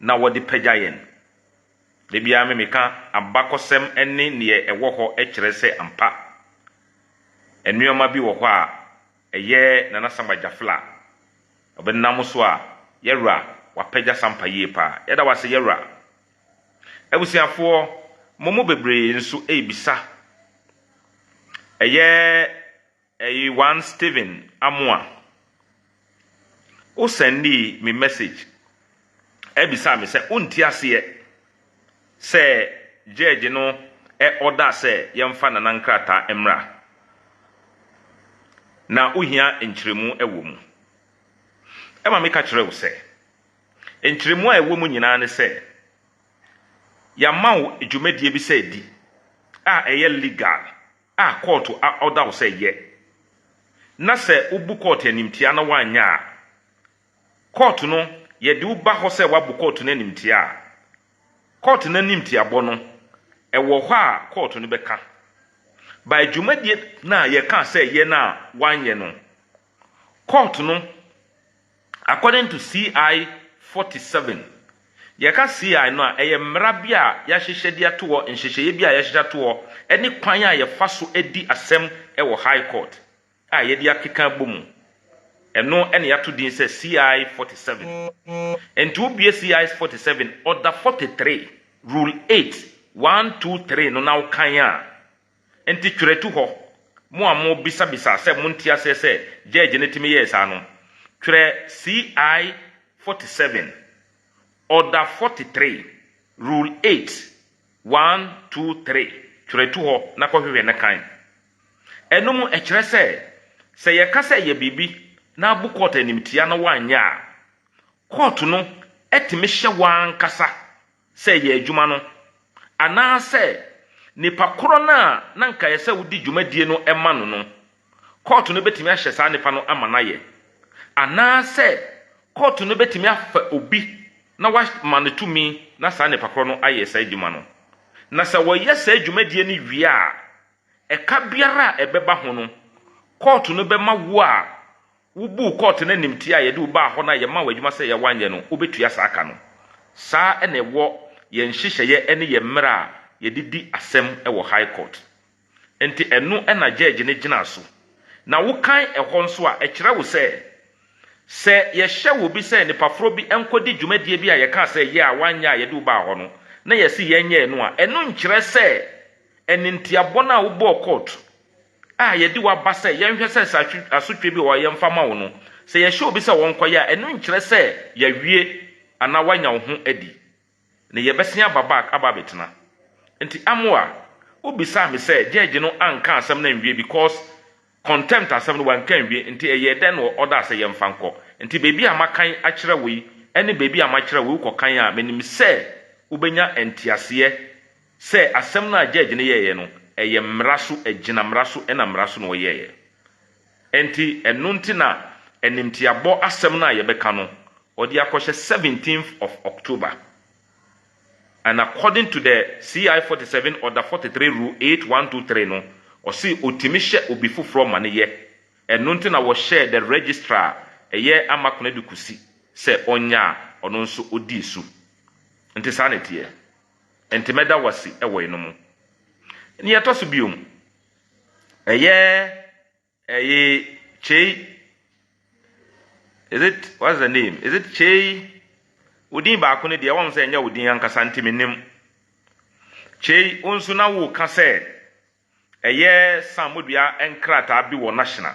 na wodi pagyayen de bia me meka abakosem ene ne ewo ho ekire se ampa enuoma bi wo ho a eye Nana Samuel obenam so a yewra wapagya sampa yie pa yeda wase yewra abusiafo momo bebre nso ebisa eye one Steven Amua o sendi me message ebisa me se onti ase se judge no order se yemfa Nana nkrata emra na ohia enkyeremu ewo mu ema me ka kire wo se enkyeremu a ewo mu nyina ne se ya mawo edwumadie bi se di a eye legal a court a order wo se ye na se ubu court animtia na wanya court no ye de uba ho se wabu court na animtia court na animtia bo no ewo ho a court no beka by edwumadie na ye ka se ye na wanye no court no according to CI 47 ye ka CI no a eye mrabia ya hyehyede ato nhyehyeye bia ya hyehyede ato eni kwan a ye faso edi asem ewo high court a ye dia keka bomu eno ene ya to din se CI 47 enti obie CI 47 order 43 rule 8 1 2 3 no na ukan a enti twerɛtu hɔ mo amo bisa se montia se judge ne timi yes ano twerɛ CI 47 order 43 rule 8 1 2 3 twerɛtu hɔ na kɔhwehwɛ ne kan ɛno mu ɛkyerɛ se ye ka se ye bibi na abu court animtia na wanya court no etimi hye wan kasa se ye adwuma no ana se nipa koro na nka yese wudi dwumadie no ema no court no betimi ahye sa nipa no ama na ye ana se court no betimi afa obi na wa manetumi na sa nipa koro no aye sa dwuma no na se wo ye sa dwumadie ni wie a eka biara ebeba ho no court no be ma wo a wubu court na nimti a ye de uba ho na ye ma wadwuma se ye wanye no obetua sa aka no sa ene wo ye nhyehyeye ene ye mra ye didi asem ewo high court enti enu ena judge ne gina so na wo kan ehɔ nso a ekire wo se ye hye wo bi se ne pafro bi enkodi dwumadie bi a ye ka se ye a wanya ye de uba ho no na ye se ye nya enu a enu nkire se enintiabo na wo bo court a ye di wa ba se ye nhwe se asotwe bi wo ye mfama wo no se ye hye obi se won koya enu nkire se ye wie ana wanya wo ho adi ne ye besia babak aba betena enti amwa obisa me se judge no anka asem na nwie because contempt asem no wan kan wie enti eye den no order se ye mfanko enti bebi amakan akire we ene bebi amakire we ukokan a menim se ubenya entiase se asem na judge ne ye no eye mraso agina mraso ena mraso no ye enti enu nti na enimtiabo asem na ye beka no odi akɔhye 17th of October. And according to the CI 47 order 43 rule 8 1 2 3 no or see otimishe obifu from maniye and nunti na wo share the registrar eye amakona dukusi se onya ono nso odi su nti sanity e enti meda wasi ewo eno mu ni yatoso biom eye Chei, what's the name? Is it Chei? Udin ba akone de won se nya udin ankasa ntiminim. Chei onsu na wo ka se samodua enkrata bi wo national.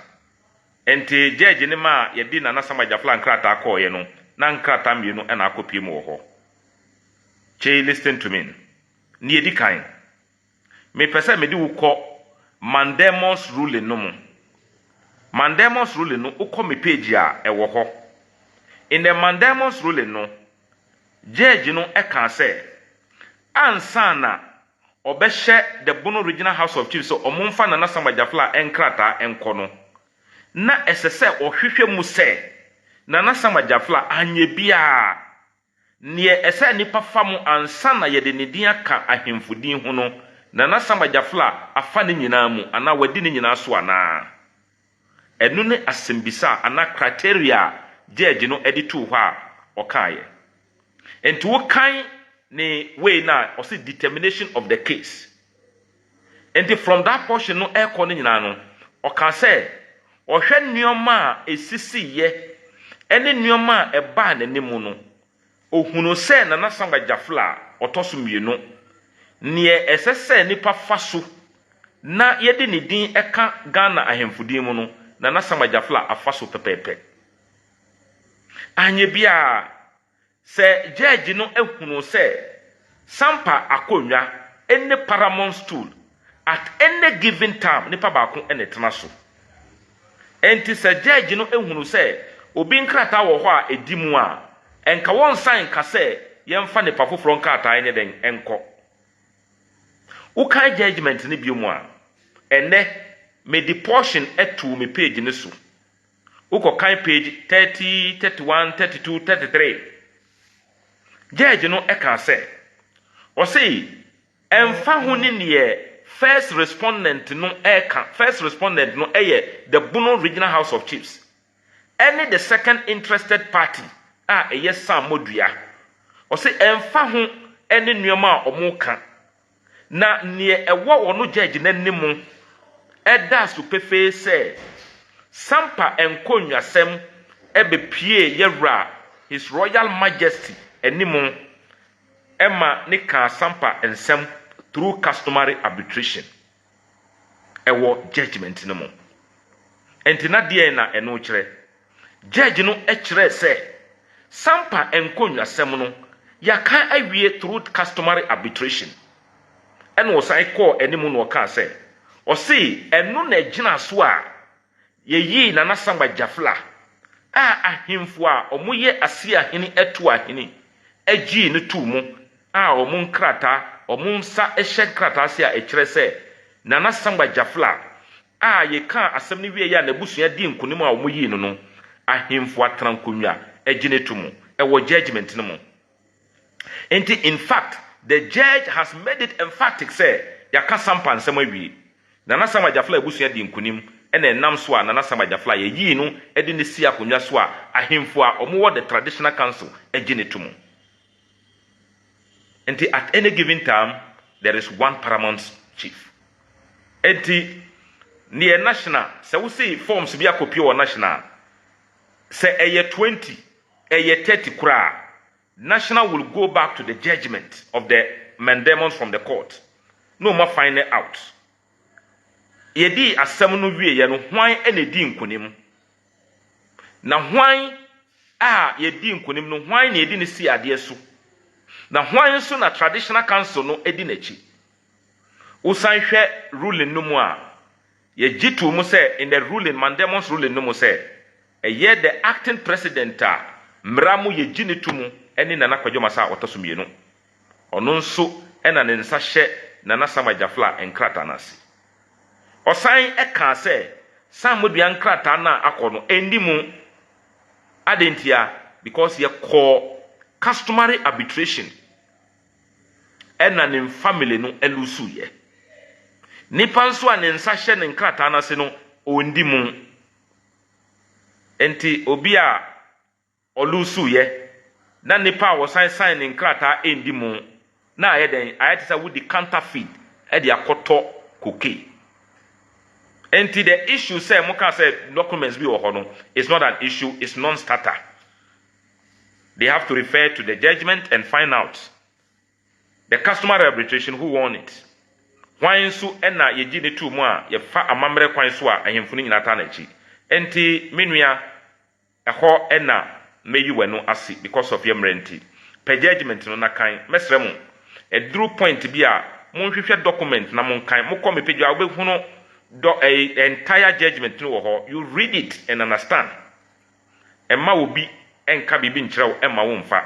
Enti judge ne ma ye di Nana Samuel nkrata akoye no na nkrata mienu na akopie mu wo ho. Chei, listen to me. Ni edi kan. Me pese me di wo kɔ Mandamus ruling no mu. Mandamus ruling no ukɔ me page a ɛwɔ hɔ. In the Mandamus ruling no, judge no eka say ansana obɛhyɛ the Bono Regional House of Chiefs so ɔmomfa Nana Samuel enkrata enko no na ɛsɛ ɔhwehwɛ mu sɛ Nana Samuel anye bia ne ɛsɛ nipa famu ansana yɛde ne din aka ahemfudin ho no Nana Samuel afa ne nyinaa mu ana wadi ne nyinaa so ana ɛno ne asembisa ana criteria judge no edit to hɔ a ɔkaayɛ enti wo kan ne way na or say determination of the case. And from that portion no air calling no or can say or when nioma a sisi ye any nioma a ban and nimuno o huno say na nasanga jafla or tosum you know near SSN nipa faso na yedi ni din eka Ghana ahemfudi mu no na nasanga jafla afaso pepepe anye bia se judge no ehuno say sampa akonwa any paramount stool at any given time nipa baako ene tena so enti se judge no ehunu se obi nkrata wo ho a edimu a enka won sign ka se yemfa nipa foforo nkrata ene den enko ukai judgment ni biemu a ene me the portion etu me page ne so uko kan page 30 31 32 33 judge no eka se o say emfa ho ni ne first respondent no the Bono Regional House of Chiefs. Any the second interested party yes Sam Modua. Or say emfa ho any nyoma omuka. Na near a war or no judge nemu. Eda su pefe say Sampa enkonya sem ebe pie yera His Royal Majesty enimo Emma nika Sampa ensem through customary arbitration ewo judgment no mo enti na de na eno kire judge no kire se sampa enkonwa sem no ya kan awie through customary arbitration eno sai call enimu no ka se o si eno na gina so a yeyi na nasamba jafla ahemfo a omoye asia hene etu ahene agi ne tu mu omun krata omunsa ehye krata se a ekire se na nasamba jafla ye kan asem ne wie ya na busua di nkunim a omoyi no no ahemfo atrankonwa agine tu mu ewo judgment no mu enti in fact the judge has made it emphatic say yaka sampa nsem awie na nasamba jafla busua di nkunim ene nam so a na nasamba jafla yi no edi ne si akonwa so a ahemfo a omo the traditional council agine tu mu. And at any given time, there is one paramount chief. And near national, so we say forms be a copy or national. Say a year 20, a year 30 kura. National will go back to the judgment of the mandemons from the court. No more find it out. Yedi asemunu wie ye no hwan ene di nkonim. Na hwan yedi nkonim no hwan na yedi ne si ade so. Na hwan so na traditional council no edi nachi usan hwe ruling no mu a ye jitu mu say in the ruling mandemons ruling no mu say ye the acting president mramu ye ginitu mu eni nana kwadwomasa otosomienu ono nso ena ne nsa hye nana samajafla enkrata nasi osan eka say samodua nkrata na akono endi mu adentia because ye call customary arbitration ena ne family no elusu ye nipa nso a ne nsa hye ne nkrata na se no ondi mu enti obi a olusu ye na nipa wo sign ne nkrata endi mu na ayeden ayetisa wo di counterfeit e di akoto koke enti the issue say muka say documents bi wo ho no it's not an issue, it's non-starter. They have to refer to the judgment and find out the customary arbitration who won it. Why so ena ye gi ne tu mu a ye fa amamre kwan so a ahemfo ni nyina ta na chi. Enti menua eho ena meyi wenu ase because of your renti. Per judgment no na kan mesre mu eduru point bi a monhwehwe document na monkan mokọ mepeju a obehu no entire judgment no wo ho, you read it and understand. Emma obi enka bibi nkyerɛw emma wo mfa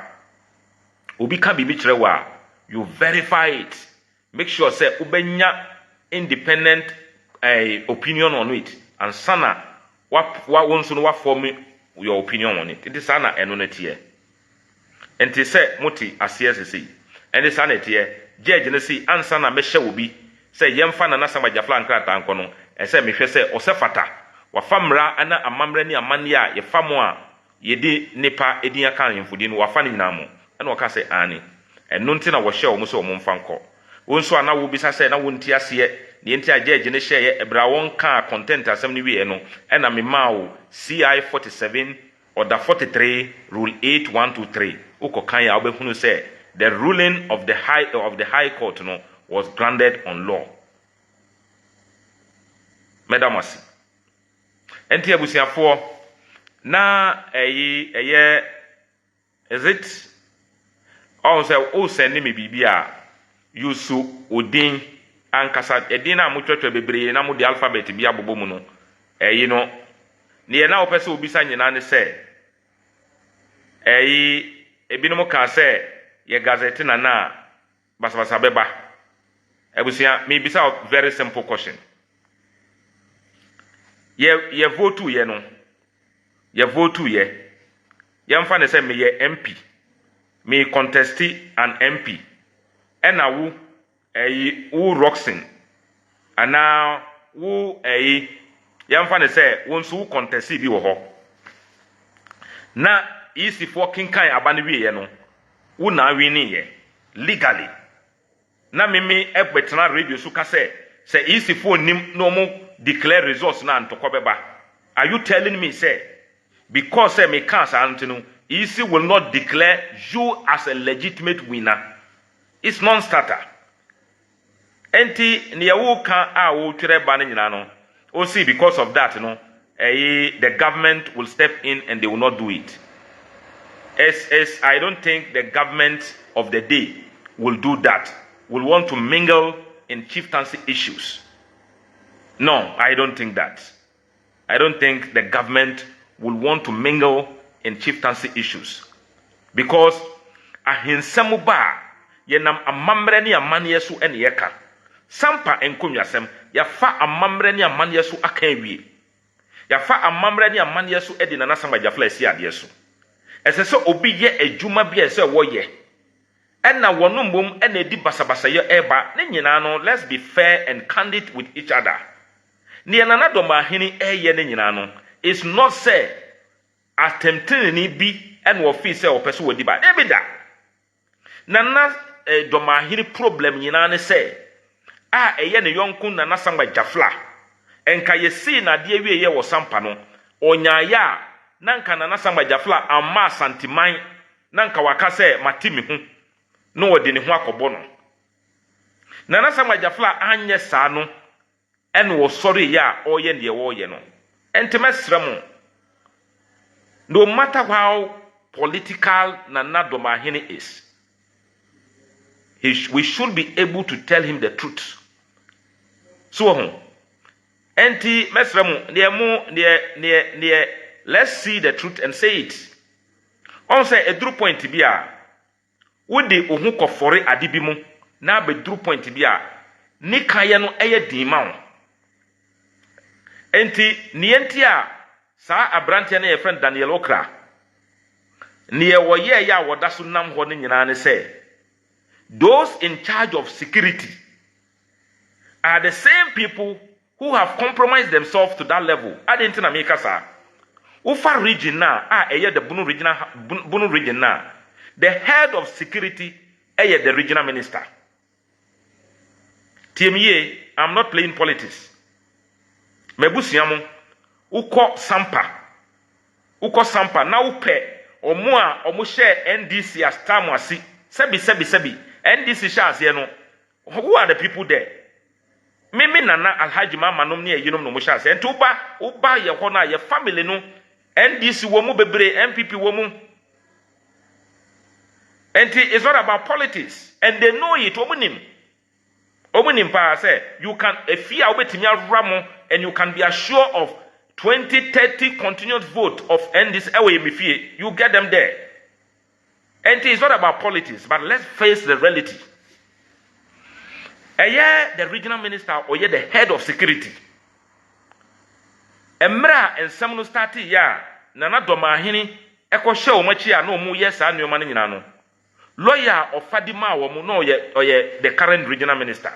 obi ka bibi kyerɛw a you verify it, make sure say ubenya independent opinion on it and sana wa wonso no wa form your opinion on it. It is sana eno na tie enti say moti asese and this sana tie judge na say ansa na mehye obi say yemfa na nasama jafla nkrata anko no e say mehwe say osefata wa famra ana amamra ni amane a ye famo a yedi nipa edin aka yemfudi no wafa ni nyina mo ɛna ɔka sɛ ani ɛno nti na wɔhyɛ wɔn sɛ wɔn mfa nkɔ wɔn nso a na wɔbisa sɛ na wɔn nti aseɛ deɛ nti agye agye ne hyɛɛ ɛbra wɔn kaa content asɛm no wie no ɛna mema wo CI 47 order 43 rule 8123 wokɔ kan a wobɛhunu sɛ the ruling of the high court no was grounded on law. Madam Asi. Enti abusiafoɔ na ɛyɛ is it on say o send me bibia yusu odin ankasa edin na motwetwe bebree na mo de alphabet bi abobo mu no no ne ye na opese obisa nyina ne se ebinom ka se ye gazette na basabasa beba ebusia me bisa very simple question ye vote ye no ye vote ye mfa ne se me ye MP me contest an MP ena wu wu Roxin ana wu yamfa ne se won so contest bi wo ho na isi for kinkan abane wie no wu na wini ye legally na mimi ebetena radio so ka se isi for nim no mo declare results na ntoko beba. Are you telling me say because say me can say antino isi will not declare you as a legitimate winner? It's non-starter. Enti niyawu kan a wo twere ba ne nyina no. O see because of that no, the government will step in and they will not do it. As I don't think the government of the day will do that. Will want to mingle in chieftaincy issues. No, I don't think that. I don't think the government will want to mingle in chieftaincy issues. Because ahinsamu ba yenam amamre ni amane so ene yeka. Sampa enkonwasem ya fa amamre ni amane so aka wie. Ya fa amamre ni amane so edi na nasama jafla esi ade so. Ese se obi ye adwuma bia se wo ye. Ena wono mbom ena edi basabasa ye eba ne nyina no, let's be fair and candid with each other. Ni enana doma hini eye ne nyina no, it's not say attempting ni bi en wo fi say opeso wodi ba ebida. Nana doma hini problem nyina ne say eye ne yonkun na nasangba jafla enka ye si na de wie ye wo sampa no onyaya nanka na nasangba jafla amma santiman nanka waka say matimi hu no wodi ne ho akobo no na nasangba jafla anye sa no en wo sorry ya oye ne wo ye no entemesrem no matter how political Nana Domahini is, we should be able to tell him the truth. So, enti mesremu near let's see the truth and say it. On say a true point bia, would the ohuko fore adibimu na be true point bia, ni kaya no eye dimao. Enti nientia sa abrantia na ye friend Daniel Okra. Niye wo ye ya wodaso nam ho ne nyina ne say those in charge of security are the same people who have compromised themselves to that level. Adenti na make sa ufa region na eye the Bunu region na the head of security eye the regional minister. TME, I'm not playing politics. Mebusiamu uko sampa na upe omu share NDC as tamwasi sebi NDC shares ye no. Who are the people there? Mimi nana Alhaji Mama nom ne yinom no mo shares enti uba ye ho na ye family no NDC wo mu bebre MPP wo mu enti it's not about politics and they know it omunim pa say you can efia obetimi aramo and you can be assured of 20-30 continuous vote of NDC away mifie, you get them there. And it's not about politics, but let's face the reality. The regional minister or the head of security. Emra and Samuel started ya Nana Domahini Eko show machia no mu yes and your money no. Lawyer of Fadima or Muno ye the current regional minister.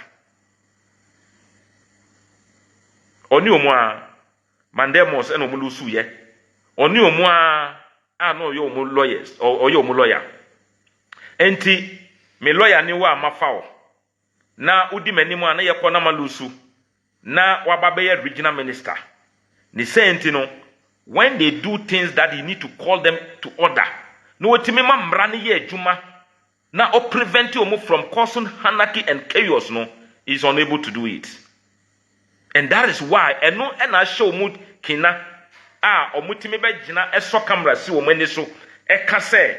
Oni omwa Mandemos and Omulusu ye. Oni omwa no yo mu lawyers or yo mu lawyer. enti me lawyer ni wa mafawo na udi manimu na yekọ na malusu na wababeye regional minister ni say no when they do things that you need to call them to order no otimi ma mra ne ye adwuma na o prevent you from causing anarchy and chaos no is unable to do it. And that is why eno na show mu kina omutimi be gina eso camera si wo mani so eka se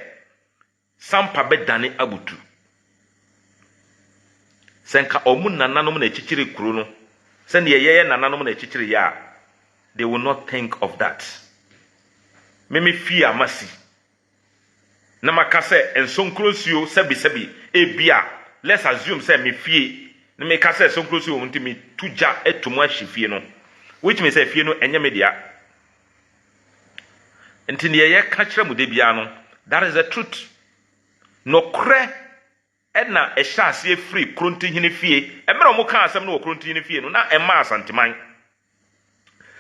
sampa be dane abutu senka omu nananom na echichiri kuro no se ne yeye nananom na echichiri ya they will not think of that. Meme fear amasi na makase ensonkrosuo sebi ebia let's assume say me fie na me kase ensonkrosuo nti me tuja etumu ahifie no which means say fie no enye media nti ne ye ka kire mu de bia no that is the truth no kre na ehya ase free kronti hine fie emere mo ka asem no kronti hine fie no na ema asanteman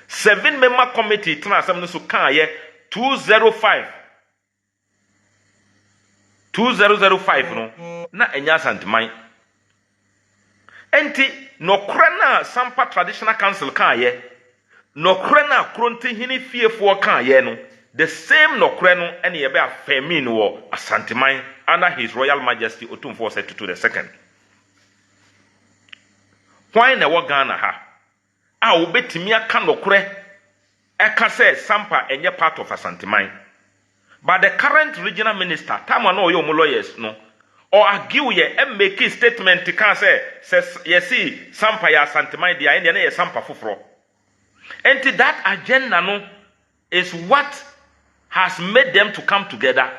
7 member committee tena asem no so kan ye 2005 no na enya asanteman enti no kre na Sampa Traditional Council kan ye no kre na kronti hine fie fo kan ye no the same no kre no ene ye be afemi no wo asanteman under His Royal Majesty Otumfuo Osei the second. Why na wo Ghana ha a wo betimi aka no kre eka say Sampa enye part of asanteman. But the current regional minister, time no yo lawyers no, or argue ye and make a statement to can say yes see Sampa ya asanteman dia ene ye Sampa fufro. And that agenda no is what has made them to come together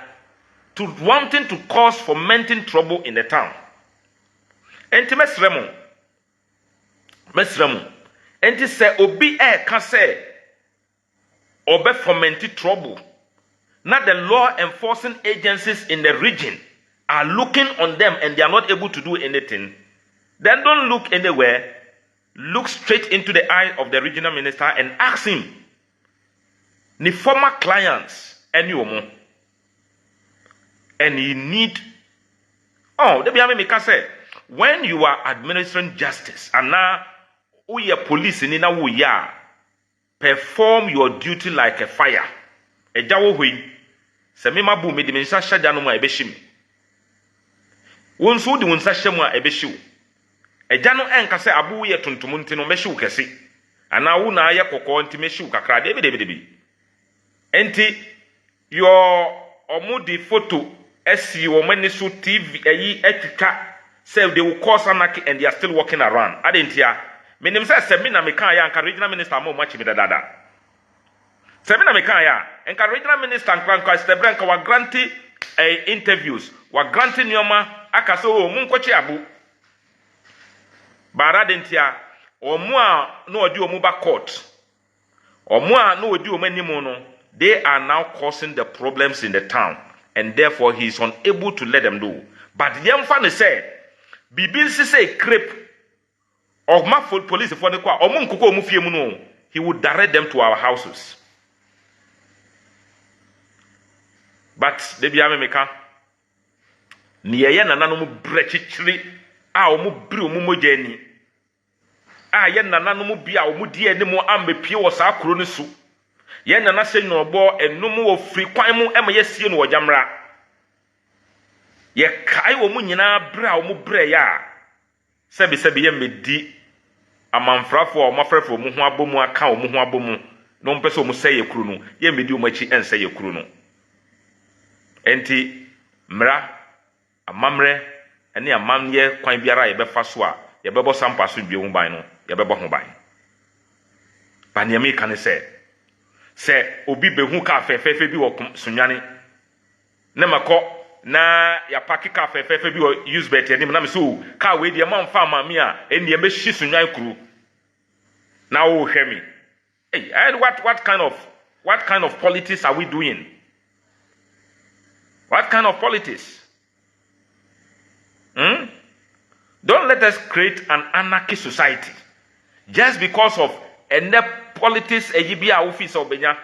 to wanting to cause fomenting trouble in the town. And mesremo and say obi can say obe fomenting trouble. Now the law enforcing agencies in the region are looking on them and they are not able to do anything. Then don't look anywhere. Look straight into the eye of the regional minister and ask him, ni former clients any omo. And you need when you are administering justice and now we are police in we are perform your duty like a fire. A jawo hui se me mabu me dimensa shaja no ma ebeshim won so di won sa hyem a ebehyiw eja no enka se abu ye tuntum nti no mehyiw kese ana wo na aye kokko nti mehyiw kakra de bi enti your omudi photo esi wo mani so TV ayi etwika say they will cause anarchy and they are still walking around adentia menim say semina me kan ya anka regional minister mo machi me dada semina me kan ya anka regional minister anka stebranka wa granti interviews wa granti nyoma aka so o munkochi abu bara dentia omu a no odi omu ba court omu a no odi omu animu no they are now causing the problems in the town and therefore he is unable to let them do. But Yemfane said, Bibinsi say creep of my police for the qua, he would direct them to our houses. But the Biameka Niayan and Nanomu brechichri, our mubru mumojeni. Yen Nanamu bia mudi and more ambe pure sacronisu. Yen na say no bo enum of free kwan mu emayesi no jamra ye kai wo mu nyina bra wo mu bra ya sebi ye medi amanfrafo o mafrafo mu ho abomu aka wo mu ho abomu no mpese wo mu say ye kuru no ye medi wo machi ense ye kuru no enti mra amamre ene amamye kwan biara ye befa so a ye bebo sampa so dwe hu ban no ye bebo ho ban baniami kan say se obi behu ka fefefe bi wo sunwane na mako na ya paki ka fefefe bi wo use bet enim na me so ka we de ma mfa mame a eni e mehi sunwan kuru na wo hwemi hey and what kind of politics are we doing? What kind of politics? Don't let us create an anarchy society just because of politics ejibia office obenya.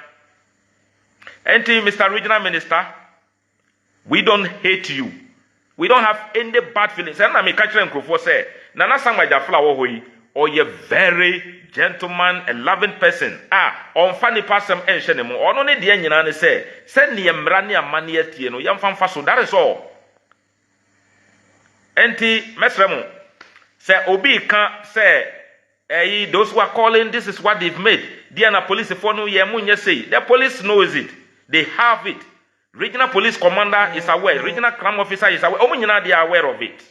Enti Mr. Regional Minister, we don't hate you. We don't have any bad feelings. And I may catch them for say, Nana Samuel Jafla Wohoi, or a very gentleman and loving person. On funny person and Shenemo, or only the engine say, send the Embrania money at Tieno, young fan faso, that is all. Enti Mesremo say, Obi can't say, those who are calling, this is what they've made. Diana police, if one year, say, the police knows it, they have it. Regional police commander is aware. Regional crime officer is aware. They are aware of it.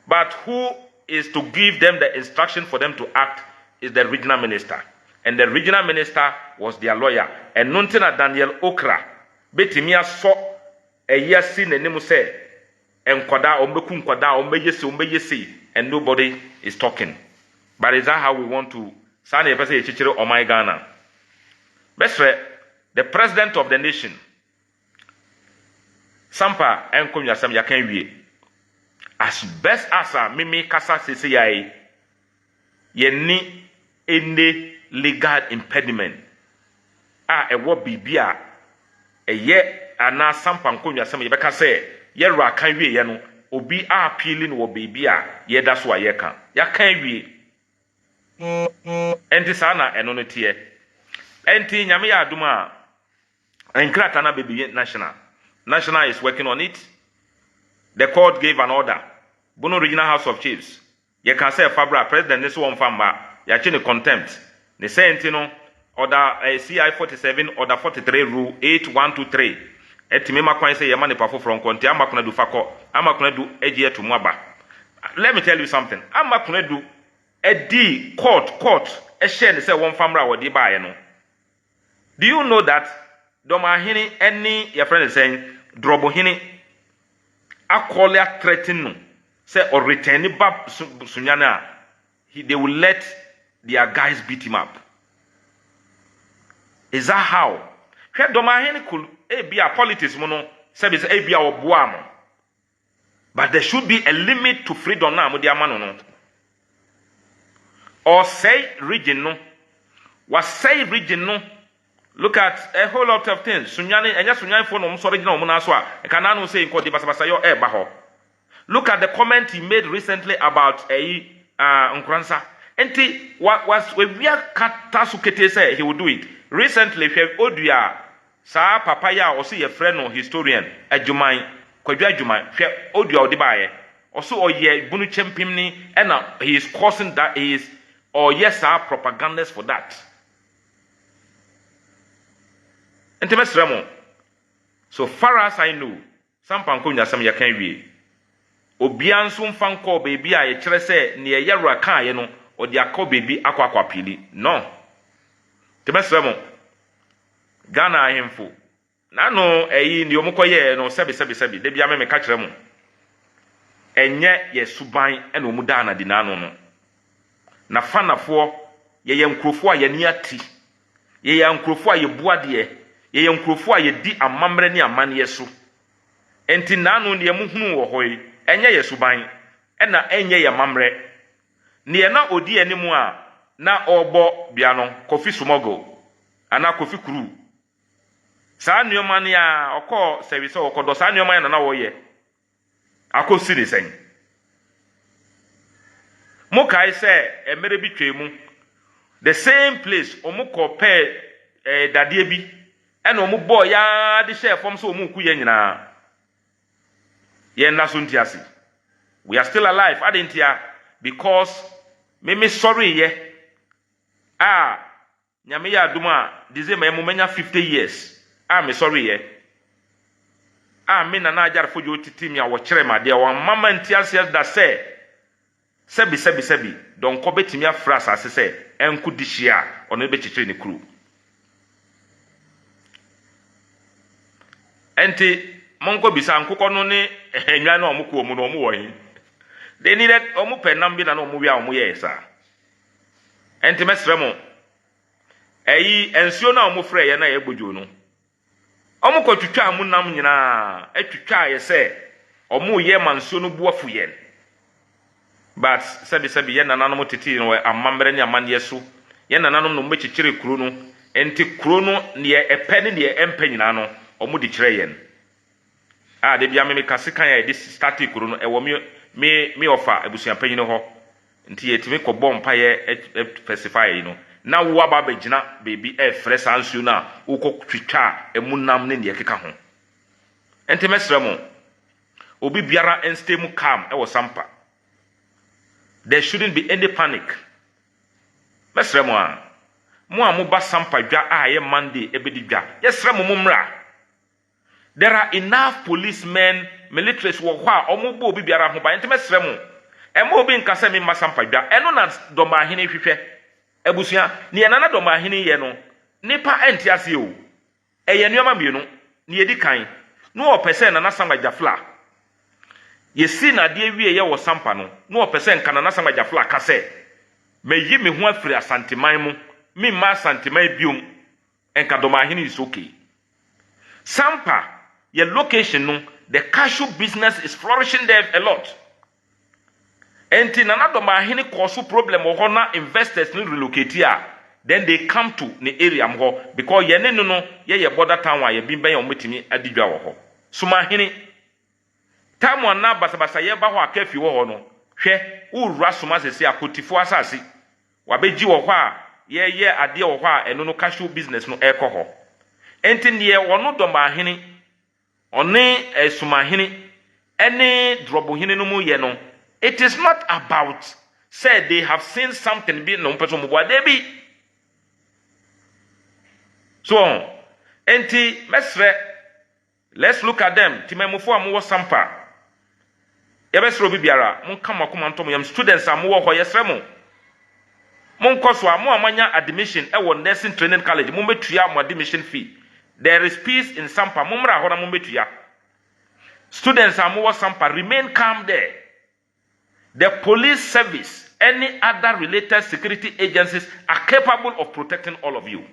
But who is to give them the instruction for them to act is the regional minister. And the regional minister was their lawyer. And Nuntina Daniel Okra, Betimia saw a year seen and name say, and Kwada, Ombekun Kwada, Ombeyesi, and nobody is talking. But is that how we want to sign a person Chichiro or my Ghana? Best the president of the nation. Sampa enkom yasam yakan wie as best as mimi kasa sese yai ye ni any legal impediment ewo bibia eye ana sampa enkom yasam ye beka say ye ru akan wie ye no obi appealing wo bibia ye da so aye kan yakan wie enti sana eno no tie enti nyame ya aduma enkrata na bebi National is working on it. The court gave an order. Bono Regional House of Chiefs. You can say Fabra President this one famba. You actually contempt. They say order CI 47 order 43 rule 8123. Etimema kwan say yamani pafo from konti ama kuna du fako ama kuna du ejie to mwaba. Let me tell you something. Ama kuna du edi court e share say one fambra wodi ba ye no. Do you know that Doma hini any your friend is saying drobo hini akolia threaten say or return back sunyana they will let their guys beat him up. Is that how? He Doma hini could be a politics mono service be a buamo. But there should be a limit to freedom now with no. Or say region no. Was say region no. Look at a whole lot of things. Sunyani and just Sunyani for no sorry no munaswa. Kananu say ko dibasabasa baho. Look at the comment he made recently about Nkransa. Enti was we kata sukete say he would do it. Recently we Oduya sa papaya or see a friend or historian Adjuman Kwadwa Adjuman Oduya Odibaye. Also oye bunu chempimni and he is causing that he is or yes propagandist for that. So far as I know, some pankonya some yakan wie. Obian sum fanko baby a ye kire se ne ye yara kan ye no o de akọ baby akwa pili. No. Temesremo. Ghana ahemfo. Na no eyi ni omukoye no sebi de bia me ka kire mo. Enye ye suban ena omu da na di na no no. Na fanafo ye nkrofo a ye ni ati. Ye nkrofo a ye buade ye nkrofo a ye di amamre ni amane so enti nanu ne muhunu wo hoyi enye ye suban ena enye ye mamre ne na odi animu a na obo bia no kofi sumogo ana kofi kuru sa nneoma ne a okọ service okodo sa nneoma na wo ye akosi ni sen mo kai se emere bi twemu the same place omukọ pe dadie bi and omu boy ya the share from so omu ku ye nyina ye na so ntiase we are still alive adentia because me sorry ye nyame ya aduma December emu menya 50 years me sorry ye me na ajar fojo titimi a wo kire ma de wa mama ntiase da se sebi don ko betimi afra asase se enku dihia ono be chichire ne kuru. Enti monko bisa nkukọ no ne enwa na omuko omu no omu wo hin they needed omu penam bi na omu wi a omu ye sa enti mesremo ensuo na omu frɛ ye na ye gbojo no omu ko twitwa amu nam nyina atwitwa ye se omu ye mansuo no buafu ye but sebi ye nananom titi no amambre ne amane so ye nananom no mbechichire kuro no enti kuro no ne epɛ ne ne empa nyina no omu di kire yen de bia me kase kan ya de static kuro no ewo me offer abusuan panyin ho nti yetimi ko bom pa ye specify no na wo aba begina baby fresh ansu na wo twitwa emunam ne ne keka ho enti mesremo obi biara enstay mu calm e wo sampa. There shouldn't be any panic. Mesremo a mo ba sampa dwa a ye Monday ebedi dwa yesremo mo mra. There are enough policemen, militaries wo ho a omo bo obi biara ho ba enti mesremo e mo obi nkasa me masampa dwa eno na doma ahene hwehwe abusia ne ye na doma ahene ye no nipa enti ase o eye nuama mienu ne yedi kan no opese na nasamba jafla yesi na de wie ye wo sampa no no opese nka na nasamba jafla ka se meyi me ho afiri asanteman mu me ma asanteman biom enka doma ahene is okay. Sampa your location no the cashew business is flourishing there a lot. Enti na doma ahene cause problem ho na investors no relocate here. Then they come to the area mo because ye no ye border town wa ye bimben ye ometimi adidwa wo ho. Suma hene time one na basabasa ye ba ho akafi wo ho no hwe urura suma sese akotifo asase wa beji wo ho a ye ade wo ho a eno no cashew business no ekoho. Enti ne wono doma ahene one suma hene ene drobo hene no mu ye no. It is not about say they have seen something be no person mo they be. So enti mesre let's look at them timemufo amwo sampa yebesro bibiara mon kam akoma ntom yam students amwo ho yesre mo mon koso amo amanya admission e wo nursing training college mon betua mo admission fee. There is peace in sampa mumra ho na mon betua. Students amwo sampa remain calm there. The police service, any other related security agencies are capable of protecting all of you.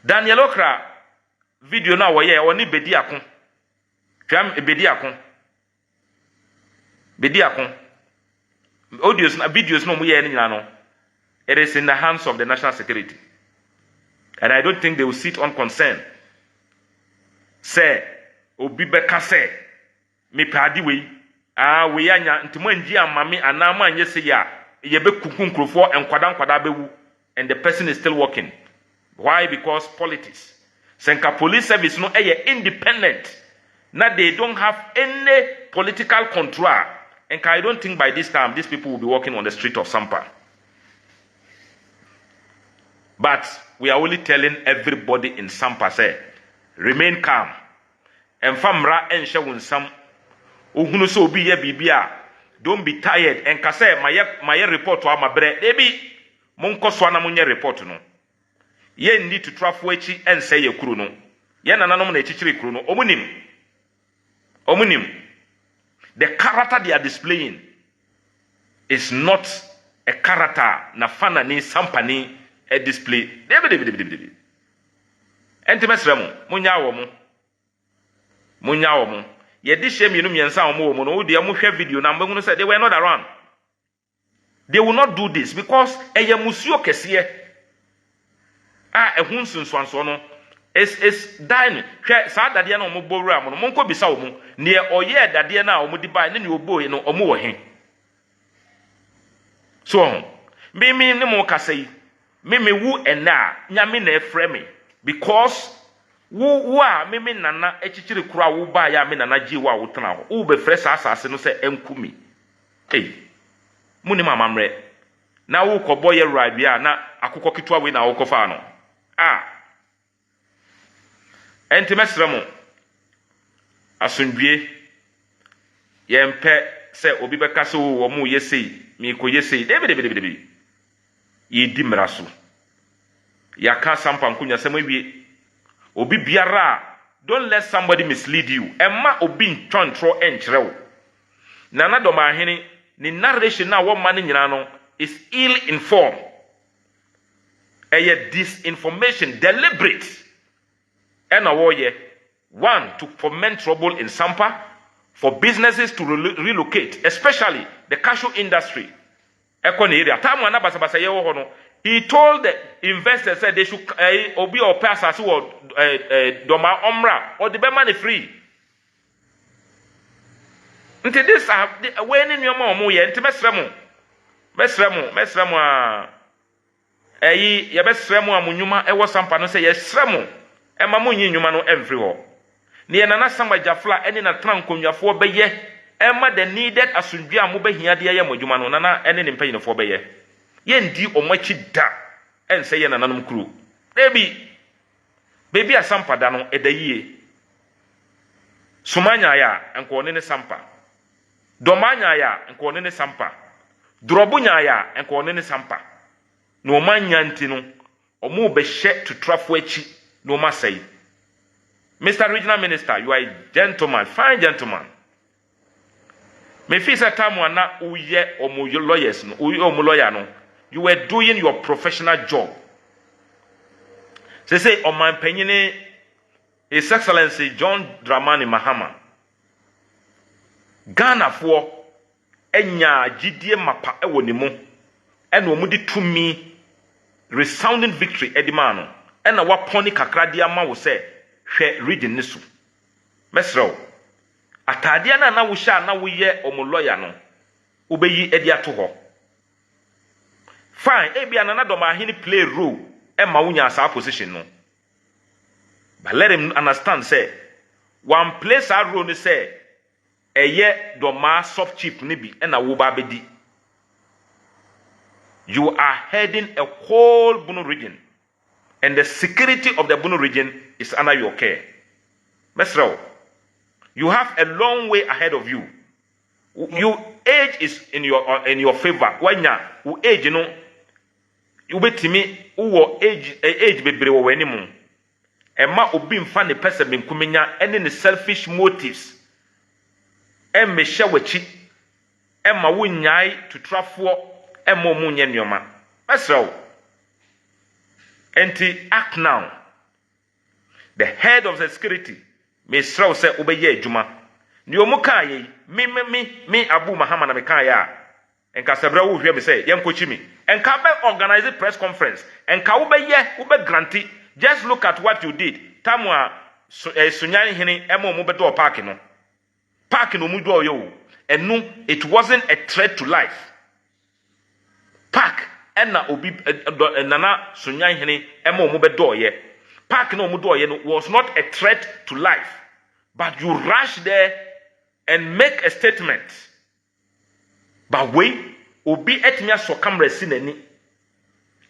Daniel Okra video na woye oni bedi akon. Twam bedi akon. Bedi akon. Audios na videos no mu ye ni no. It is in the hands of the national security. And I don't think they will sit on concern. Say obi beka say me padi we we anya ntimo anji amame anama anye se ya ye be kukunkrofo enkwada bewu and the person is still working. Why? Because politics. Senka police service no independent. Now they don't have any political control. And I don't think by this time these people will be walking on the street of Sampa. But we are only telling everybody in Sampa say remain calm. And famra ensha wunsam ohunu so obi ye bibia. Don't be tired and kase my report to amabre. Debi monko so na munye report no. Ye need to travel echi and say ye kuru no. Ye nananom na echichiri kuru no. Omunim. The character they are displaying is not a character na fana ni sampani a display. Debi. Enti mesremo munya wo mo. Ye di shame you miensa wo mo no wo de mo hwe video na mbegu no say they were not around. They will not do this because eye musuo kese ehun sunsuanso no is dying. Hwe sa dade na omo bowura mo no monko bisa wo mo ne oye dade na omo di bai ne obo no omo wo he. So me ne mo kasai me wu ena nyame na efre me because wo a me nana echichiri kura wo ba ya me nana ji wo a wo tena ho wo be fresh asase no se enkumi muni mamamre na wo kobo ye rabia na akukọ kitwa we na wo kofa no enti mesremo asundwie ye mpe se obi beka se wo mu yesei mi ko yesei debi ye di mraso ya ka sampa nkunya se mawie obi biara don't let somebody mislead you emma obi ntwontro enkyerɛw nana doma ahene ni narration na wo ma ne nyina no is ill informed disinformation deliberate and one to foment trouble in Sampa for businesses to relocate, especially the cashew industry Eko ne area. Time wana basa ye wo ho no. He told the investors that they should obi or pass as or doma omra or the be money free. Nti this when in your mom ye nti mesremo ye besremo amunyuma e wo sampa no say ye sremo e ma mo nyinyuma no everywhere. Ne nana samajafla eni na trankonwafo beye e ma the needed asundua mo behia de ye modwuma no nana eni ne mpanyinfo beye. Yendi omachi da ense ye nananom kru baby asampa da no edayie sumanya ya enko ne sampa domanya ya enko ne sampa drobunya ya enko ne sampa no manya nti no omo be hye to trafo achi no masai. Mr. Regional Minister, you are a gentleman, fine gentleman. Me feel say time na uye omo lawyers no uye omo lawyer no. You were doing your professional job. Say, on my opinion, His Excellency John Dramani Mahama. Ghana for enya GDA mapa ewo ni mu. Eno mu di to me resounding victory edimano. Ena wa poni kakra dia ma wo se hwe region ni so. Mesro. Atade na wo sha na wo ye omo lawyer no. Ubeyi edi ato ho. Fine, ebi anana doma hini play role ema wunya asa position no. But let him understand say one place a role ni say eye doma soft chip ni bi ena wo ba bedi. You are heading a whole Bunu region and the security of the Bunu region is under your care. Mesro, you have a long way ahead of you. Your age is in your favor. Wanya, u age you know you betimi uwo age bebre wo wanimu. Ema obi mfa ne pese benkumenya ene ne selfish motives. Emme hye wachi. Ema wo nyai to trafo ema mu nye nyoma. Mesro. Enti act now. The head of the security may sraw say obeye adwuma. Ni omuka ye me Abu Muhammad na meka ya. Enka sebra wo hwe me say yenkochi mi. Enka be organize press conference. Enka wo be granty. Just look at what you did. Tamwa sunyan hini emo mu be do park no. Park no mu do yo. Enu it wasn't a threat to life. Park ena obi nana sunyan hini emo mu be do ye. Park no mu do ye no was not a threat to life. But you rush there and make a statement. But wait, obi etimi so camera si nani.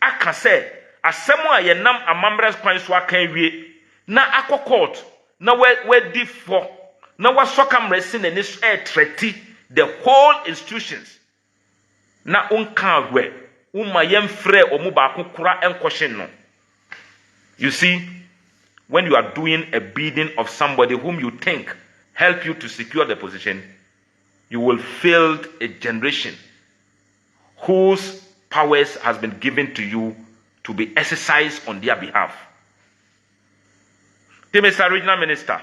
Aka say asemo a yenam amamres kwan so aka wie na akọ court na we di for na wa so camera si nani so threati the whole institutions. Na unka we uma yemfre omu ba akokora enkoshin no. You see, when you are doing a bidding of somebody whom you think help you to secure the position, you will field a generation whose powers has been given to you to be exercised on their behalf. Mr. Regional Minister,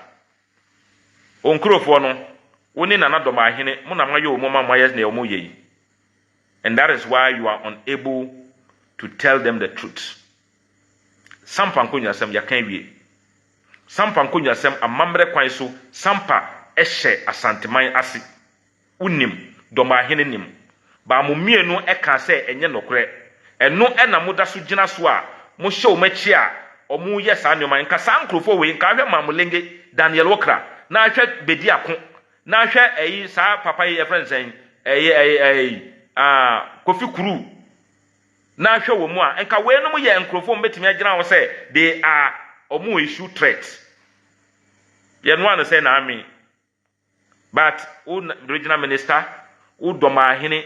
and that is why you are unable to tell them the truth. Sampa nkonya sem yakan Sampa nkonya sem amamre kwan so sampa ehye asanteman ase. Unim doma hene nim. Ba mo mienu eka se enye nokre. Eno ena moda so gina so a mo hye o machi a omo ye sa nyoma nka san krofo we nka hwe mamulenge Daniel Wokra na hwe bedi ako na hwe eyi sa papa ye friend sen Kofi Kuru na hwe wo mu a nka we no mo ye nkrofo mbetimi agina wo se they are omo issue threats. Ye no an say na ami. But regional minister udoma hene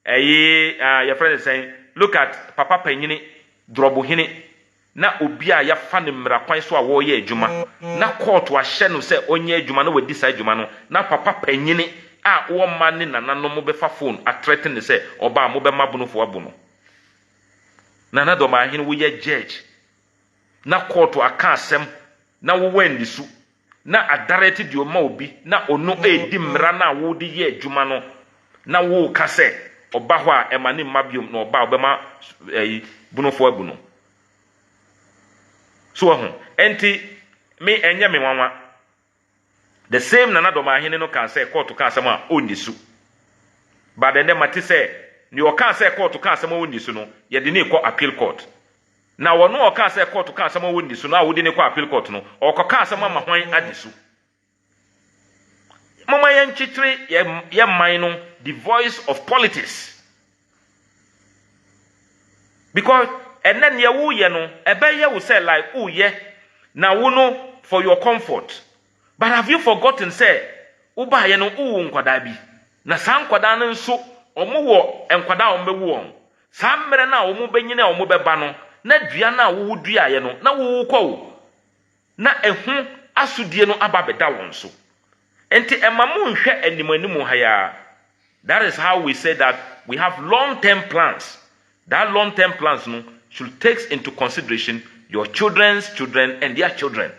your friend is saying look at papa penyini drobo hene na obi a ya fa ne mra kwan so a wo ye adwuma na court wa hye no se onye adwuma na wadi sa adwuma no na papa penyini a wo ma ne nananom be fa phone a threaten ne se oba mo be mabuno fo abuno na doma hene wo ye judge na court aka asem na wo wendi su na adareti di oma obi na ono edi mra na wo di ye adwuma no na wo ka se oba ho a ema ne mabiom na oba obema bunofo abuno so ho enti me enye me wanwa the same nana do ma hene no kan say court kan asem a onisu but then mate say ni o kan say court kan asem a onisu no ye de ne ko appeal court na wono o kan say court kan asem a onisu no a wo de ne ko appeal court no o ko kan asem ma hwan adisu mama yan chitre ye man no the voice of politics because and then ye wo ye no ebe ye wo say like wo ye na wo no for your comfort. But have you forgotten say uba ye no uwu nkwada bi na sa nkwada no nso omo wo nkwada ombewu on sa mmere na omo benyine omo beba no na dua na wo dua ye no na wo kwo na ehu asudie no aba beda won so enti emamu nhwe animanimu haya. That is how we say that we have long-term plans. That long-term plans no should take into consideration your children's children and their children.